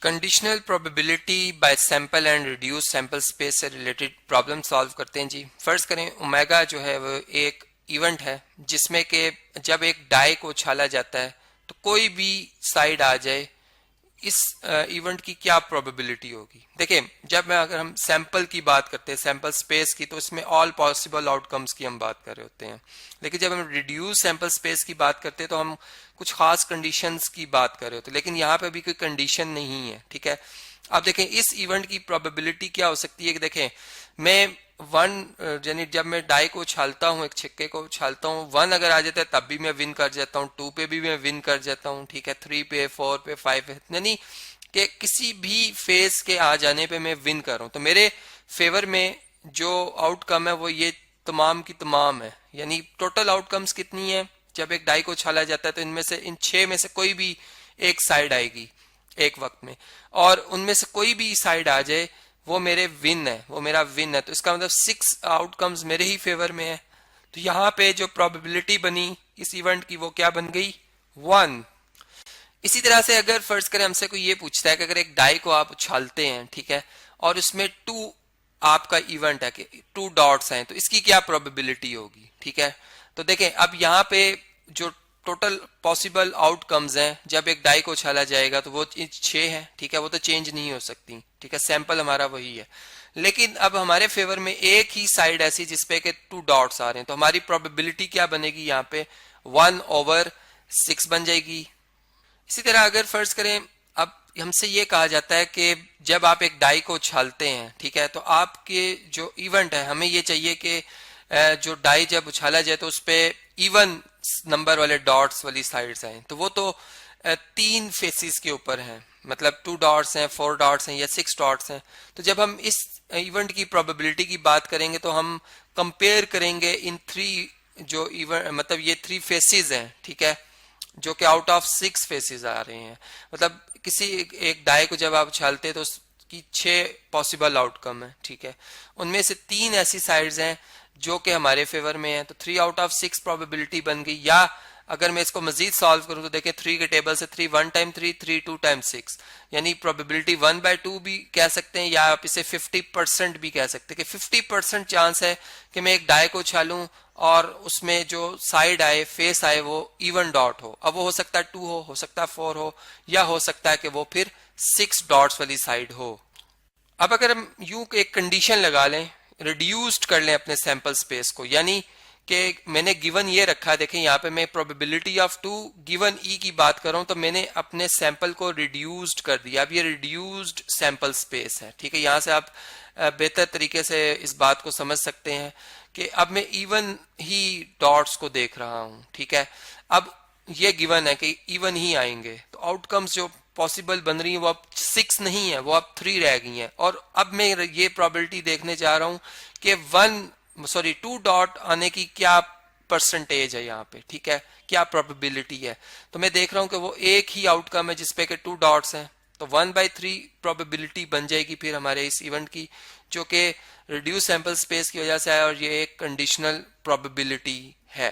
Conditional probability bye sample and reduce sample space से related problem solve करते हैं जी। फर्ज करें ओमेगा जो है वो एक इवेंट है जिसमें कि जब एक डाई को उछाला जाता है तो कोई भी साइड आ जाए, इस इवेंट की क्या प्रोबेबिलिटी होगी। देखिए, जब मैं अगर हम सैंपल की बात करते हैं, सैंपल स्पेस की, तो इसमें ऑल पॉसिबल आउटकम्स की हम बात कर रहे होते हैं। लेकिन जब हम रिड्यूस सैंपल स्पेस की बात करते हैं तो हम कुछ खास कंडीशंस की बात कर रहे होते हैं, लेकिन यहाँ पे भी कोई कंडीशन नहीं है। ठीक है, अब देखें इस इवेंट की प्रोबेबिलिटी क्या हो सकती है कि देखें मैं यानी जब मैं डाई को उछालता हूँ, एक छिक्के को उछालता हूँ, 1 अगर आ जाता है तब भी मैं विन कर जाता हूँ, 2 पे भी मैं विन कर जाता हूँ। ठीक है, 3 पे, 4 पे, 5 पे, यानी कि किसी भी फेज के आ जाने पे मैं विन कर रहा हूँ। तो मेरे फेवर में जो आउटकम है वो ये तमाम की तमाम है। यानी टोटल आउटकम्स कितनी है, जब एक डाई को उछाला जाता है तो इनमें से इन 6 में से कोई भी एक साइड आएगी एक वक्त में, और उनमें से कोई भी साइड आ जाए वो मेरे विन है, वो मेरा विन है। तो इसका मतलब 6 आउटकम्स मेरे ही फेवर में है। तो यहाँ पे जो प्रोबेबिलिटी बनी इस इवेंट की वो क्या बन गई, 1। इसी तरह से अगर फर्ज करें हमसे कोई ये पूछता है कि अगर एक डाई को आप उछालते हैं, ठीक है, और उसमें 2 आपका इवेंट है कि 2 डॉट्स हैं, तो इसकी क्या प्रोबेबिलिटी होगी। ठीक है, तो देखें अब यहाँ पे जो टोटल पॉसिबल आउटकम्स हैं जब एक डाई को उछाला जाएगा तो वो 6 है। ठीक है, वो तो चेंज नहीं हो सकती। ठीक है, सैंपल हमारा वही है। लेकिन अब हमारे फेवर में एक ही साइड ऐसी जिसपे के 2 डॉट्स आ रहे हैं, तो हमारी प्रोबेबिलिटी क्या बनेगी, यहाँ पे 1/6 बन जाएगी। इसी तरह अगर फर्ज करें अब हमसे ये कहा जाता है कि जब आप एक डाई को उछालते हैं, ठीक है, तो आपके जो इवेंट है हमें ये चाहिए कि जो डाई जब उछाला जाए तो उस पर इवन नंबर वाले डॉट्स वाली साइड्स हैं। तो वो तो 3 फेसिस के ऊपर हैं, मतलब 2 डॉट्स हैं, 4 डॉट्स हैं या 6 डॉट्स हैं। तो जब हम इस इवेंट की प्रोबेबिलिटी की बात करेंगे तो हम कंपेयर करेंगे इन 3 जो इवेंट, मतलब ये 3 फेसिस हैं, ठीक है, जो कि आउट ऑफ 6 फेसेस आ रहे हैं। मतलब किसी एक डाई को जब आप उछालते हैं तो उसकी 6 पॉसिबल आउटकम है। ठीक है, उनमें से 3 ऐसी साइड्स हैं जो कि हमारे फेवर में है, तो 3 आउट ऑफ 6 प्रोबेबिलिटी बन गई। या अगर मैं इसको मजीद सॉल्व करूं तो देखें 3 के टेबल से 3 1 टाइम 3, 3 2 टाइम 6, यानी प्रोबेबिलिटी 1/2 भी कह सकते हैं, या आप इसे 50% भी कह सकते हैं कि 50% चांस है कि मैं एक डाई को उछालूं और उसमें जो साइड आए, फेस आए, वो इवन डॉट हो। अब वो हो सकता है 2 हो सकता है 4 हो, या हो सकता है कि वो फिर 6 डॉट्स वाली साइड हो। अब अगर हम यूं एक कंडीशन लगा लें, रिड्यूस्ड कर लें अपने सैंपल स्पेस को, यानी कि मैंने गिवन ये रखा है, देखें यहाँ पे मैं प्रोबेबिलिटी ऑफ 2 गिवन ई की बात कर रहा हूं, तो मैंने अपने सैंपल को रिड्यूस्ड कर दिया। अब ये रिड्यूस्ड सैंपल स्पेस है। ठीक है, यहाँ से आप बेहतर तरीके से इस बात को समझ सकते हैं कि अब मैं इवन ही डॉट्स को देख रहा हूं। ठीक है, अब ये गिवन है कि इवन ही आएंगे, तो आउटकम्स जो पॉसिबल बन रही है वो अब 6 नहीं है, वो अब 3 रह गई हैं। और अब मैं ये प्रोबेबिलिटी देखने जा रहा हूं कि 2 डॉट आने की क्या परसेंटेज है यहाँ पे। ठीक है, क्या प्रोबेबिलिटी है। तो मैं देख रहा हूं कि वो एक ही आउटकम है जिसपे के 2 डॉट्स हैं, तो 1/3 प्रोबेबिलिटी बन जाएगी फिर हमारे इस इवेंट की, जो कि रिड्यूस सैंपल स्पेस की वजह से है, और ये एक कंडीशनल प्रोबेबिलिटी है।